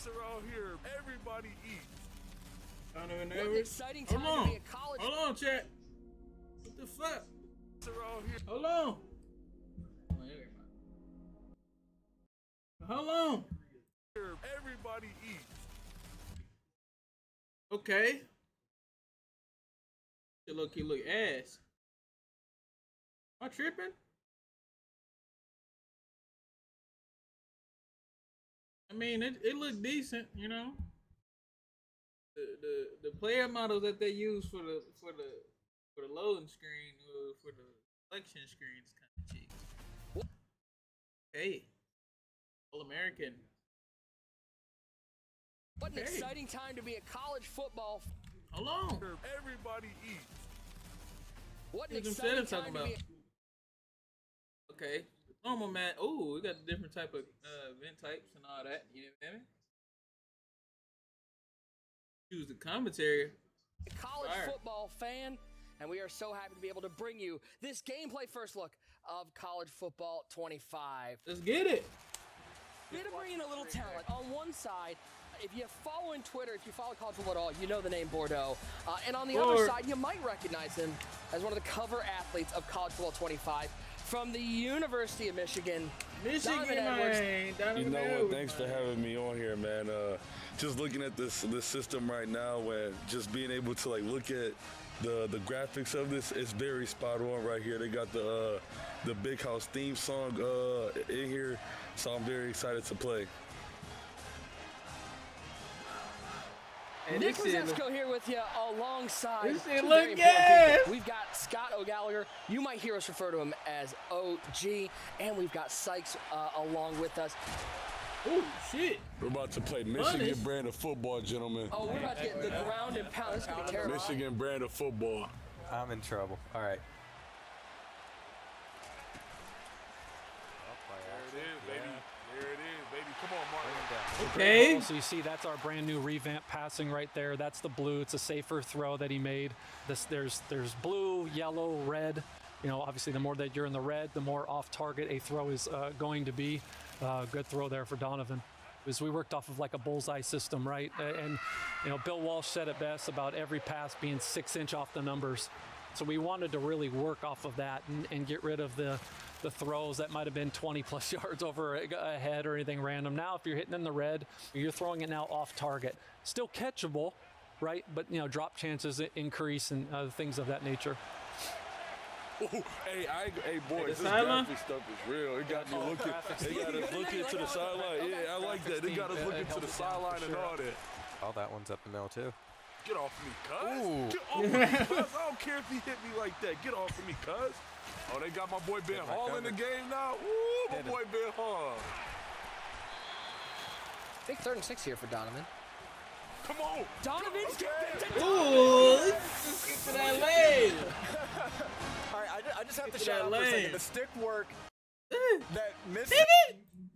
Around here, everybody eats. Donovan What an Edwards. exciting time Hold to on. be a college. Hold on, chat. What the fuck? Around here, Hold on. Hold on. everybody eats. Okay. He look ass. Am I tripping? I mean, it looked decent, you know. The player models that they use for the loading screen or for the selection screen is kind of cheap. Hey, All American. What an Hey. exciting time to be a college football. Hold on. Everybody eats. What an What them exciting setups time talking to about? be. Okay. Normal man. Oh, we got the different type of vent types and all that. You know what I mean? Choose the commentary. A college Fire. football fan, and we are so happy to be able to bring you this gameplay first look of college football 25. Let's get it. We're going to bring in a little talent. On one side, if you follow in Twitter, if you follow college football at all, you know the name Bordeaux. And on the other Or- side, you might recognize him as one of the cover athletes of college football 25 from the University of Michigan. Michigan, Donovan Edwards. man. Donovan You know what? Edwards, Thanks for man. having me on here, man. Just looking at this system right now, and just being able to like look at the graphics of this, it's very spot on right here. They got the Big House theme song in here, so I'm very excited to play. Hey, Nick this shit look- Rosevsko here with you alongside. This shit two look very important gas. people. We've got Scott O'Gallagher. You might hear us refer to him as OG. And we've got Sykes along with us. Oh, shit. We're about to play Michigan Honest. brand of football, gentlemen. Oh, we're about to get the ground and pound. This is going to be terrible. Michigan brand of football. I'm in trouble. All right. There it is, baby. There it is, baby. Come on, Martin. Okay. So you see that's our brand new revamp passing right there. That's the blue. It's a safer throw that he made. There's blue, yellow, red. You know, obviously the more that you're in the red, the more off target a throw is going to be. Good throw there for Donovan. Because we worked off of like a bullseye system, right? And you know, Bill Walsh said it best about every pass being 6 inch off the numbers. So we wanted to really work off of that and get rid of the throws that might have been 20 plus yards over a head or anything random. Now, if you're hitting in the red, you're throwing it now off target. Still catchable, right? But, you know, drop chances increase and things of that nature. Ooh, hey, boys, the this sideline? graphic stuff is real. It got me looking. They got us looking to the sideline. Yeah, I like that. They got us looking to the sideline and all that. Oh, that one's up the middle too. Get off me, cuz. Ooh. Get off me, cuz. I don't care if he hit me like that. Get off of me, cuz. Oh, they got my boy Ben my Hall in the cover. game now. Ooh, my Hit him. boy Ben Hall. Big 3rd and 6 here for Donovan. Come on. Donovan's Ooh, let's get to that lane. All right, I just have to to shout out that for a lane. second. The stick work that Mr.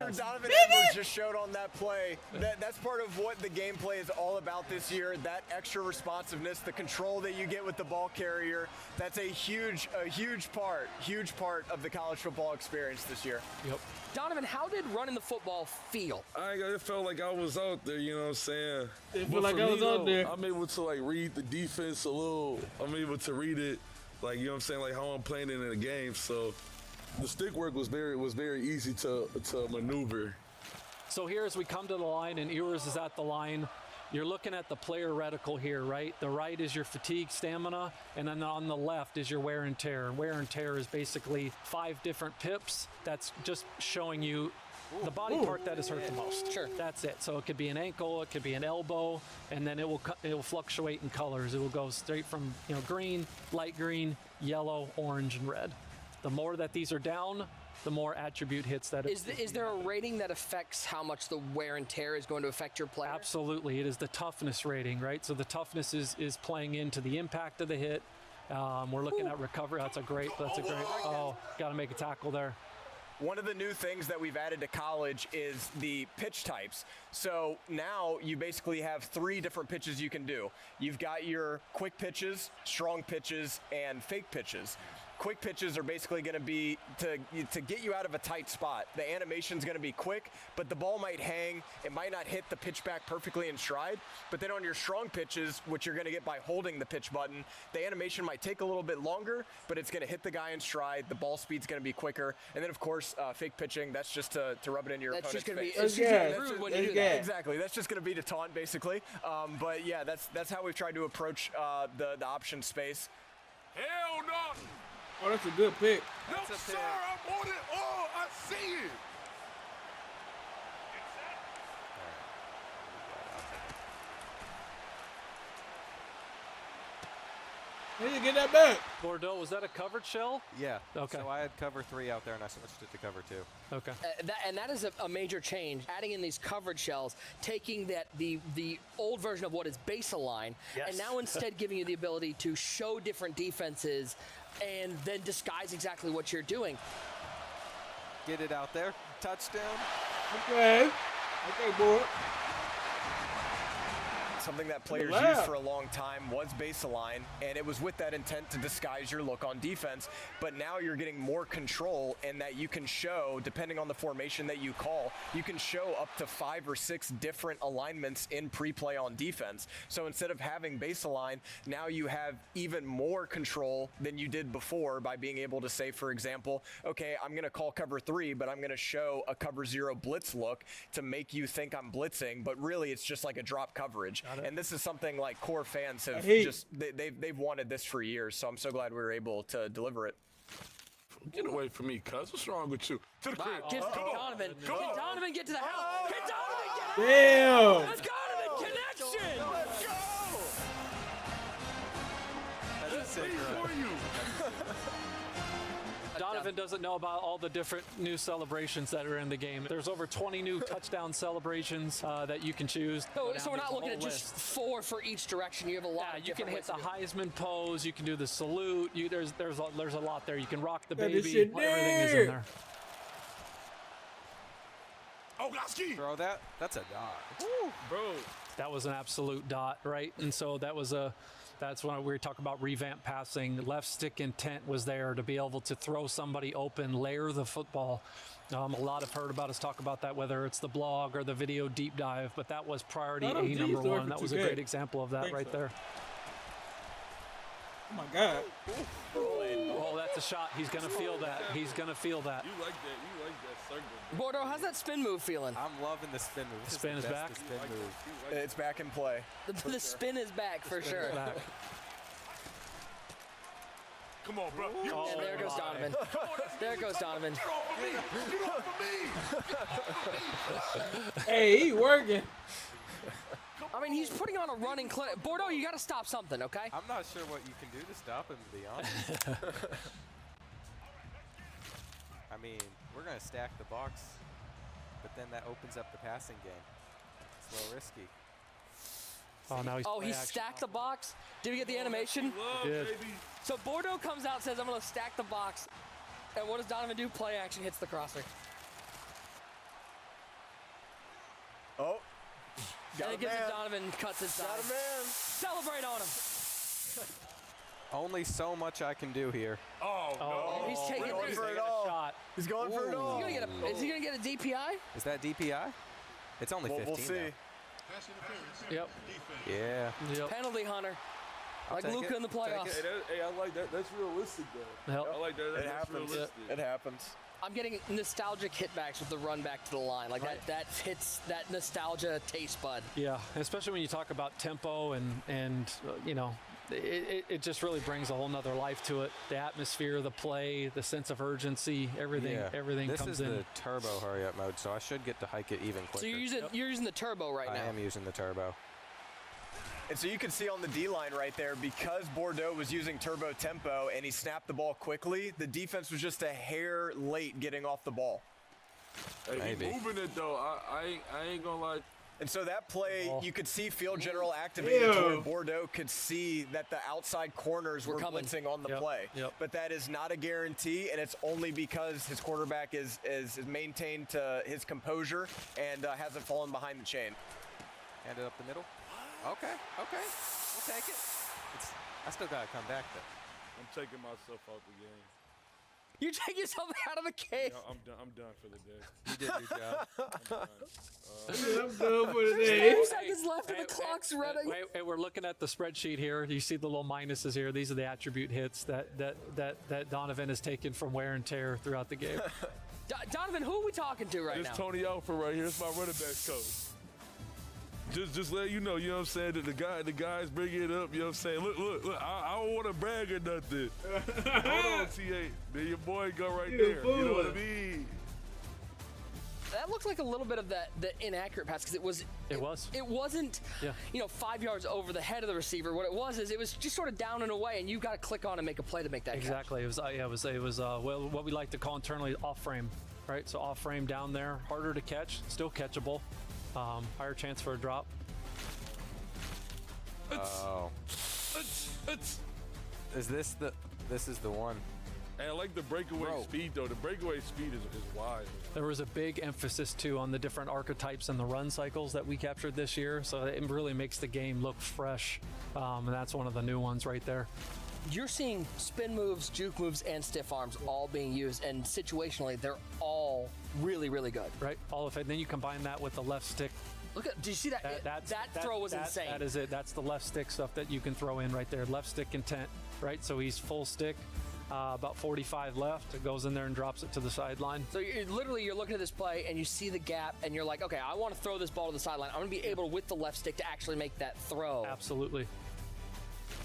Donovan Pivot! Edwards just showed on that play, that's part of what the gameplay is all about this year, that extra responsiveness, the control that you get with the ball carrier. That's a huge part of the college football experience this year. Yep. Donovan, how did running the football feel? It felt like I was out there, you know what I'm saying? It felt But like for I me, was out though, there. I'm able to like read the defense a little. I'm able to read it, like, you know what I'm saying, like how I'm playing it in a game. So the stick work was very easy to maneuver. So here as we come to the line and Ewers is at the line, you're looking at the player reticle here, right? The right is your fatigue stamina, and then on the left is your wear and tear. Wear and tear is basically 5 different pips. That's just showing you the body part that is hurt the most. Sure. That's it. So it could be an ankle, it could be an elbow, and then it will fluctuate in colors. It will go straight from, you know, green, light green, yellow, orange, and red. The more that these are down, the more attribute hits that Is there a rating that affects how much the wear and tear is going to affect your player? Absolutely. It is the toughness rating, right? So the toughness is playing into the impact of the hit. We're looking at recovery. That's a great. Oh, got to make a tackle there. One of the new things that we've added to college is the pitch types. So now you basically have 3 different pitches you can do. You've got your quick pitches, strong pitches, and fake pitches. quick pitches are basically going to be to get you out of a tight spot. The animation's going to be quick, but the ball might hang. It might not hit the pitch back perfectly in stride. But then on your strong pitches, which you're going to get by holding the pitch button, the animation might take a little bit longer, but it's going to hit the guy in stride. The ball speed's going to be quicker. And then, of course, fake pitching, that's just to rub it in your That's opponent's just going to be face. it's just gonna be rude when you do that. Exactly. That's just going to be to taunt, basically. But yeah, that's how we've tried to approach the option space. Hell no. Oh, that's a good pick. No, sir, I'm on it. Oh, I see it. How you get that back? Bordeaux, was that a covered shell? Yeah. Okay. So I had cover 3 out there, and I switched it to cover 2. Okay. That is a major change. Adding in these coverage shells, taking the old version of what is baseline, and now instead giving you the ability to show different defenses and then disguise exactly what you're doing. Get it out there. Touchdown. Okay. Okay, boy. Something that players used for a long time was baseline, and it was with that intent to disguise your look on defense. But now you're getting more control in that you can show, depending on the formation that you call, you can show up to 5 or 6 different alignments in pre-play on defense. So instead of having baseline, now you have even more control than you did before by being able to say, for example, okay, I'm going to call cover 3, but I'm going to show a cover 0 blitz look to make you think I'm blitzing, but really it's just like a drop coverage. And this is something like core fans have they've wanted this for years, so I'm so glad we were able to deliver it. Get away from me, cuz. What's wrong with you? To the crib. Get Donovan. Come on. Get Donovan, get to the house. Get Donovan, get out. Damn. That's Donovan connection. Let's go. That's a Please for you. Donovan doesn't know about all the different new celebrations that are in the game. There's over 20 new touchdown celebrations that you can choose. So we're not looking at just 4 for each direction. You have a lot. Yeah, of you can different hit the ways to do it. Heisman pose. You can do the salute. There's a lot there. You can rock the Got this baby. shit Everything is there. in there. Oh, Goski. Throw that. That's a dot. Bro. That was an absolute dot, right? And so that's when we were talking about revamp passing. Left stick intent was there to be able to throw somebody open, layer the football. A lot have heard about us talk about that, whether it's the blog or the video deep dive, but that was priority Not A OG, number sorry 1. for That was a 2K. great example of that Think right so. there. Oh my God. Oh, that's a shot. He's going to feel that. He's going to feel that. You like that. You like that circle. Bordeaux, how's that spin move feeling? I'm loving the spin move. This Spin is is the back. best spin move. It's back in play. The spin is back for sure. Back. Come on, bro. You Oh, And there goes my. Donovan. There goes Donovan. Get off of me. Get off of me. Hey, he working. I mean, he's putting on a running clip. Bordeaux, you got to stop something, okay? I'm not sure what you can do to stop him, to be honest. I mean, we're going to stack the box, but then that opens up the passing game. It's a little risky. Oh, now he's Oh, he play action. stacked the box. Did we get the animation? Love, Did. baby. So Bordeaux comes out and says, I'm going to stack the box. And what does Donovan do? Play action hits the crosser. Oh, And got a it gives it man. Donovan, cuts inside. Got a man. Celebrate on him. Only so much I can do here. Oh, no. Oh, he's taking going risks. for it Taking a all. shot. He's going for it all. Is he gonna get a DPI? Is that DPI? It's only 15 We'll see. now. Yep. Yeah. Yep. Penalty hunter. Like take Luka it. in the Take playoffs. it. Hey, I like that. That's realistic, though. Yep. I like that. It That's happens. realistic. It happens. I'm getting nostalgic hitbacks with the run back to the line. Like that hits that nostalgia taste bud. Yeah, especially when you talk about tempo and you know, it just really brings a whole nother life to it. The atmosphere, the play, the sense of urgency, everything This comes is in. the turbo hurry up mode, so I should get to hike it even quicker. So you're using the turbo right I now. am using the turbo. And so you can see on the D-line right there, because Bordeaux was using turbo tempo and he snapped the ball quickly, the defense was just a hair late getting off the ball. Hey, Maybe. he moving it, though. I ain't gonna lie. And so that play, Ball. you could see field general activated to where Bordeaux could see that the outside corners were coming. blitzing on the Yep, play. yep. But that is not a guarantee, and it's only because his quarterback is maintained his composure and hasn't fallen behind the chain. Hand it up the middle. Okay. We'll take it. I still got to come back, though. I'm taking myself out the game. You take yourself out of the game. Yeah, I'm done for the day. You did your job. I'm done for the day. 5 seconds left and the clock's running. Wait, we're looking at the spreadsheet here. You see the little minuses here. These are the attribute hits that Donovan has taken from wear and tear throughout the game. Donovan, who are we talking to right It's now? Tony Alford right here. It's my running back coach. Just let you know what I'm saying, that the guys bring it up, you know what I'm saying? Look, I don't want to brag or nothing. Hold on, T8. There your boy go right there. You know what I mean? That looked like a little bit of the inaccurate pass because it wasn't Yeah. 5 yards over the head of the receiver. What it was just sort of down and away, and you got to click on and make a play to make that catch. Exactly. It was well, what we like to call internally off frame, right? So off frame down there, harder to catch, still catchable, higher chance for a drop. Oh. This is the one. Hey, I like the breakaway speed, though. The breakaway speed is wide. There was a big emphasis too on the different archetypes and the run cycles that we captured this year, so it really makes the game look fresh, and that's one of the new ones right there. You're seeing spin moves, juke moves, and stiff arms all being used, and situationally, they're all really, really good. Right, all of it. And then you combine that with the left stick. Look at, did you see that? That throw was insane. That is it. That's the left stick stuff that you can throw in right there. Left stick intent, right? So he's full stick, about 45 left. It goes in there and drops it to the sideline. So you're looking at this play and you see the gap and you're like, okay, I want to throw this ball to the sideline. I'm going to be able with the left stick to actually make that throw. Absolutely.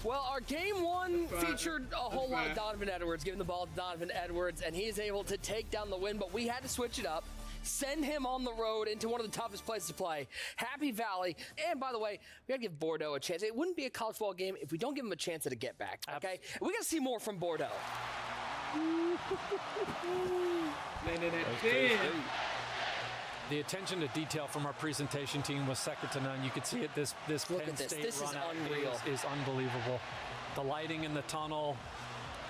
Well, our game one featured a whole lot of Donovan Edwards, giving the ball to Donovan Edwards, and he is able to take down the win, but we had to switch it up. Send him on the road into one of the toughest places to play, Happy Valley. And by the way, we got to give Bordeaux a chance. It wouldn't be a college football game if we don't give him a chance at a get back, okay? We got to see more from Bordeaux. Landed at 10. The attention to detail from our presentation team was second to none. You could see it. This Look Penn at this. State This is run out unreal. is unbelievable. The lighting in the tunnel,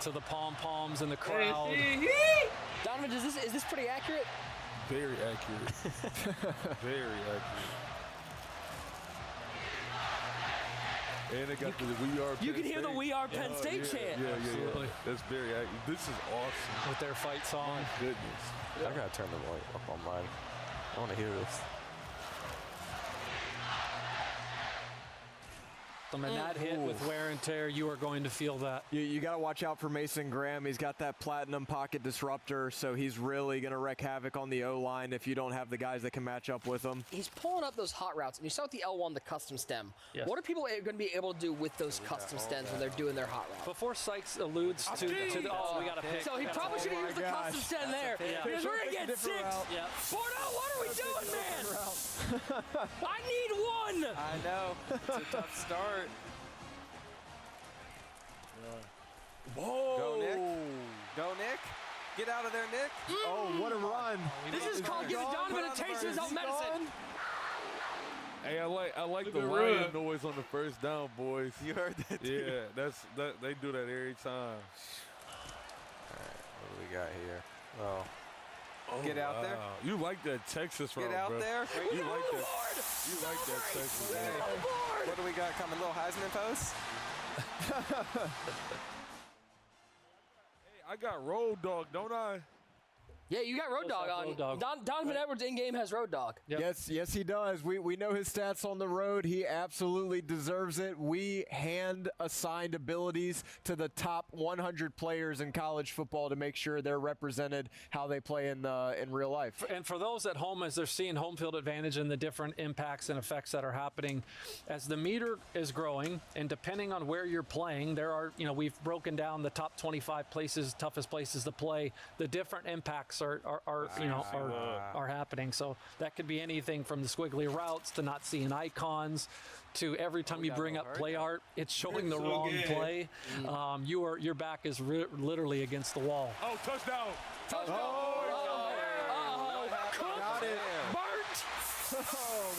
to the pom-poms in the crowd. Donovan, is this pretty accurate? Very accurate. Very accurate. And they got the We Are Penn You can hear the State. We Are Penn State chant. Yeah. Absolutely. That's very accurate. This is awesome. With their fight song. Goodness. I gotta turn the volume up on mine. I want to hear this. And that hit with wear and tear, you are going to feel that. You got to watch out for Mason Graham. He's got that platinum pocket disruptor, so he's really going to wreak havoc on the O-line if you don't have the guys that can match up with him. He's pulling up those hot routes, and you saw with the L1, the custom stem. Yes. What are people going to be able to do with those custom stems when they're doing their hot route? Before Sykes alludes to the oh, we got to pick. So he probably should have used the custom stem there. Because we're going to get 6. Yeah. Bordeaux, what are we doing, man? I need 1. I know. It's a tough start. Whoa. Go, Nick. Go, Nick. Get out of there, Nick. Oh, what a run. This is called giving Donovan a taste of his own medicine. Hey, I like the at lion Rub. noise on the first down, boys. You heard that, too. Yeah, they do that every time. What do we got here? Oh. Get out there. Wow. You like that Texas route, Get out bro. there. You like that. You like that Texas route. What do we got coming? Little Heisman post? Hey, I got Road Dog, don't I? Yeah, you got Road Dog on. Road Dog. Donovan Edwards in-game has Road Dog. Yep. Yes, he does. We know his stats on the road. He absolutely deserves it. We hand assigned abilities to the top 100 players in college football to make sure they're represented how they play in real life. And for those at home, as they're seeing home field advantage and the different impacts and effects that are happening, as the meter is growing, and depending on where you're playing, there are, we've broken down the top 25 places, toughest places to play. The different impacts are happening. So that could be anything from the squiggly routes to not seeing icons to every time you bring up play art, it's showing the wrong play. Your back is literally against the wall. Oh, touchdown. Touchdown. Got it. Burnt. Oh,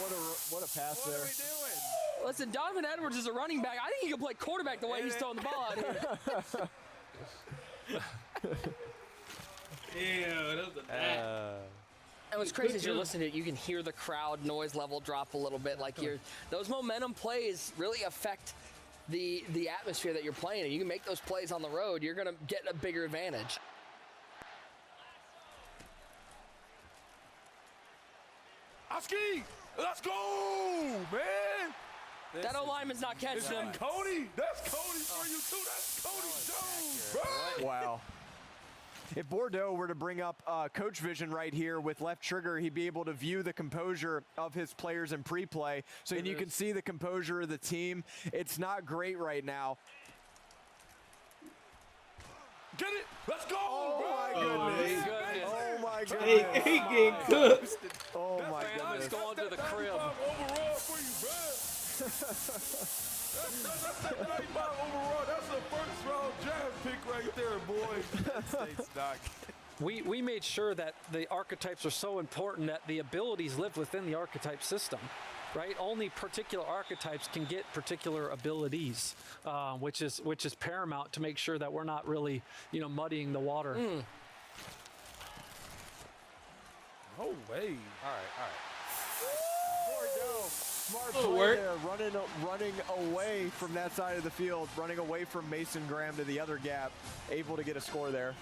what a pass there. Listen, Donovan Edwards is a running back. I think he can play quarterback the way he's throwing the ball out here. Yeah, that was a bad. And what's crazy is you're listening to it, you can hear the crowd noise level drop a little bit. Like those momentum plays really affect the atmosphere that you're playing in. You can make those plays on the road, you're going to get a bigger advantage. Aski, let's go, man. That O-lineman's not catching him. Cody, that's Cody for you too. That's Cody Jones, bro. Wow. If Bordeaux were to bring up coach vision right here with left trigger, he'd be able to view the composure of his players in pre-play. And you can see the composure of the team. It's not great right now. Get it. Let's go, Oh, bro. my goodness. goodness. Oh, my goodness. He getting cooked. Oh, my Fans goodness. going to the crib. Overall for you, bro. That's that 95 overall. That's a first round draft pick right there, boy. State's doc. We made sure that the archetypes are so important that the abilities live within the archetype system, right? Only particular archetypes can get particular abilities, which is paramount to make sure that we're not really, muddying the water. No way. All right. Bordeaux, smart Good play work. there, running away from that side of the field, running away from Mason Graham to the other gap, able to get a score there.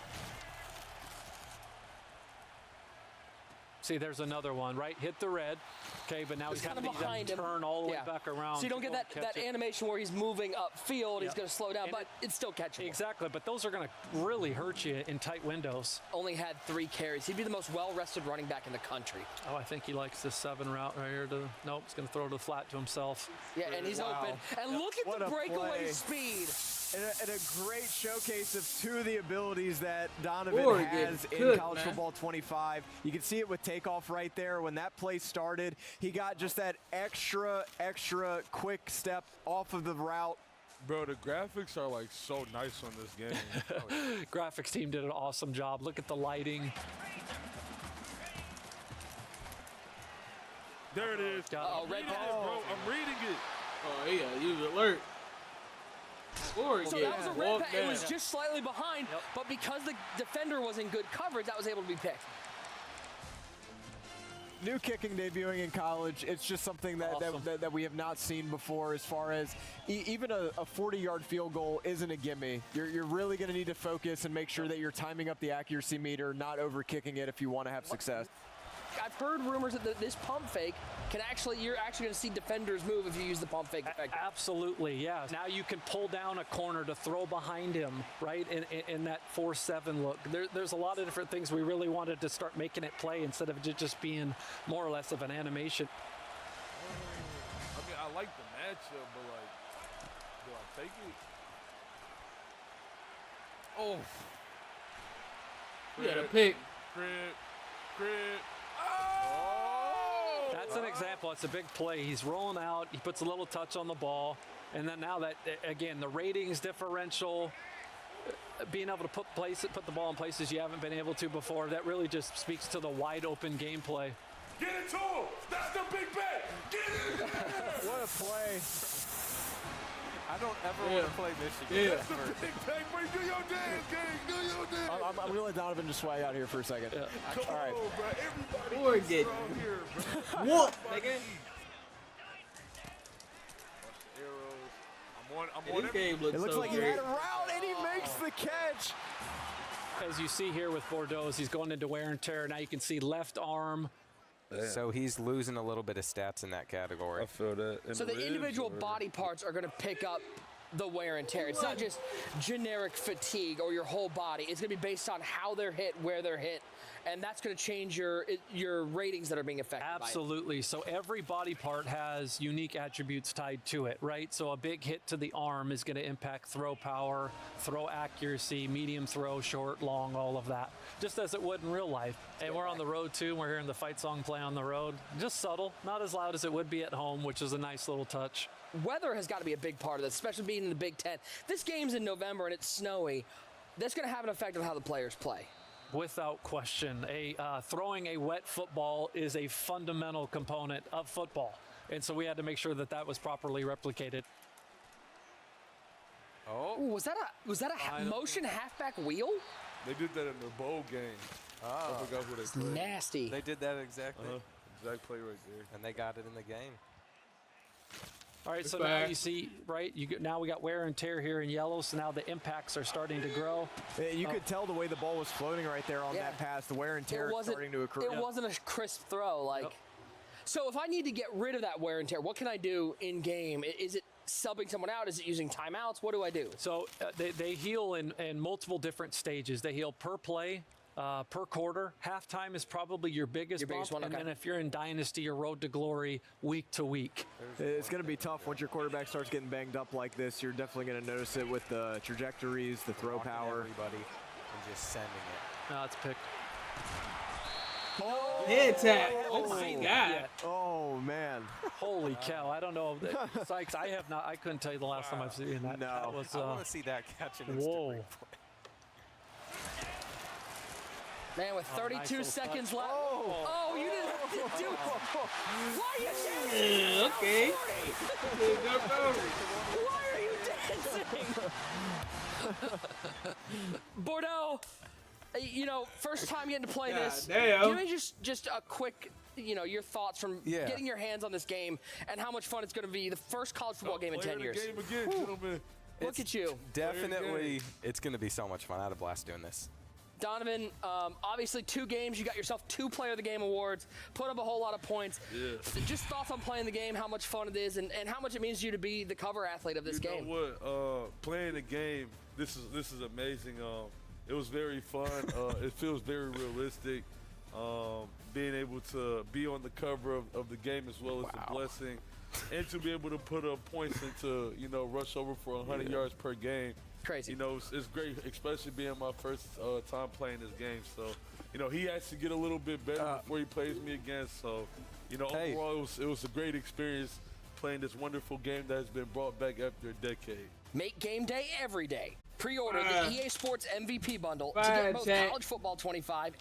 See, there's another one, right? Hit the red. Okay, but now he's kind having of to behind him. turn all the way Yeah. back around. So you don't to get go that, and that catch it. animation where he's moving upfield. He's Yeah. going to slow down, And but it's still catchable. Exactly, but those are going to really hurt you in tight windows. Only had 3 carries. He'd be the most well-rested running back in the country. Oh, I think he likes this 7 route right here. Nope, he's going to throw to the flat to himself. Yeah, and he's Wow. open. And look at What the a breakaway play. speed. And a great showcase of 2 of the abilities that Donovan Oregon, has in good, college man. football 25. You can see it with takeoff right there. When that play started, he got just that extra quick step off of the route. Bro, the graphics are like so nice on this game. Graphics team did an awesome job. Look at the lighting. There it is. Got Oh, red Reading pass. it, bro. I'm reading it. Oh, he got use alert. Oregon So that was a red walked pass. It down. was just slightly behind, Yep. but because the defender was in good coverage, that was able to be picked. New kicking debuting in college. It's just something that Awesome. that we have not seen before. As far as even a 40-yard field goal isn't a gimme. You're really going to need to focus and make sure that you're timing up the accuracy meter, not over kicking it if you want to have success. I've heard rumors that this pump fake you're actually going to see defenders move if you use the pump fake effect. Absolutely, yeah. Now you can pull down a corner to throw behind him, right, in that 4-7 look. There's a lot of different things we really wanted to start making it play instead of just being more or less of an animation. I mean, I like the matchup, but like, do I take it? Oh. He had a pick. Crib. That's an example. It's a big play. He's rolling out. He puts a little touch on the ball. And then now that, again, the ratings differential, being able to put the ball in places you haven't been able to before, that really just speaks to the wide open gameplay. Get it to him. That's the big bet. Get it in there. What a play! I don't ever want to play Michigan. Yeah. That's the big bet. Bro, do your dance, gang. Do your dance. I'm going to let Donovan just swag out here for a second. Come All right. on, bro. Everybody Oregon. is strong here, bro. What, nigga? I'm on This every. game looks It looks so like he great. had a route and he makes the catch. As you see here with Bordeaux, he's going into wear and tear. Now you can see left arm. So he's losing a little bit of stats in that category. I feel that. And So the ribs individual are- body parts are going to pick up the wear and tear. It's not just generic fatigue or your whole body. It's going to be based on how they're hit, where they're hit, and that's going to change your ratings that are being affected by it. Absolutely. So every body part has unique attributes tied to it, right? So a big hit to the arm is going to impact throw power, throw accuracy, medium throw, short, long, all of that, just as it would in real life. And we're on the road too, and we're hearing the fight song play on the road. Just subtle, not as loud as it would be at home, which is a nice little touch. Weather has got to be a big part of this, especially being in the Big Ten. This game's in November and it's snowy. That's going to have an effect on how the players play. Without question, throwing a wet football is a fundamental component of football. And so we had to make sure that that was properly replicated. Oh, Ooh, was that a motion halfback wheel? They did that in their bowl game. I forgot who they played. Nasty. they did that exactly. Exact play right there. And they got it in the game. All right, so now you see, right? Now we got wear and tear here in yellow, so now the impacts are starting to grow. You could tell the way the ball was floating right there on that pass. The wear and tear is starting to occur. It wasn't a crisp throw, like. So if I need to get rid of that wear and tear, what can I do in game? Is it subbing someone out? Is it using timeouts? What do I do? So they heal in multiple different stages. They heal per play, per quarter. Halftime is probably your biggest bump, one, and okay. then if you're in Dynasty or Road to Glory, week to week. It's going to be tough once your quarterback starts getting banged up like this. You're definitely going to notice it with the trajectories, the throw Walking power. everybody and just sending it. No, it's picked. Head tap. Oh my God. Yeah. Oh man! Holy cow! I don't know, Sykes. I couldn't tell you the last time I've seen that. No. That was, I want to see that catch an instant whoa. replay. Man, with 32 nice little seconds touch. left. Oh, you didn't have to do it. Why are you dancing? Okay. Why are you dancing? Bordeaux, you know, first time getting to play this. damn. Give me just a quick, your thoughts from getting your hands on this game and how much fun it's going to be. The first college football game in 10 years. Game again, gentlemen. Look at you. Definitely, it's going to be so much fun. I had a blast doing this. Donovan, obviously 2 games. You got yourself 2 Player of the Game awards. Put up a whole lot of points. Yeah. Just thoughts on playing the game, how much fun it is, and how much it means to you to be the cover athlete of this game. You know what? Playing the game, this is amazing. It was very fun. It feels very realistic. Being able to be on the cover of the game as well is a blessing, and to be able to put up points and to rush over for 100 yards per game. Crazy. It's great, especially being my first time playing this game. So, he has to get a little bit better before he plays me again. So, overall, it was a great experience playing this wonderful game that has been brought back after a decade. Make game day every day. Pre-order the EA Sports MVP bundle to Fine, get both Jack. College Football 25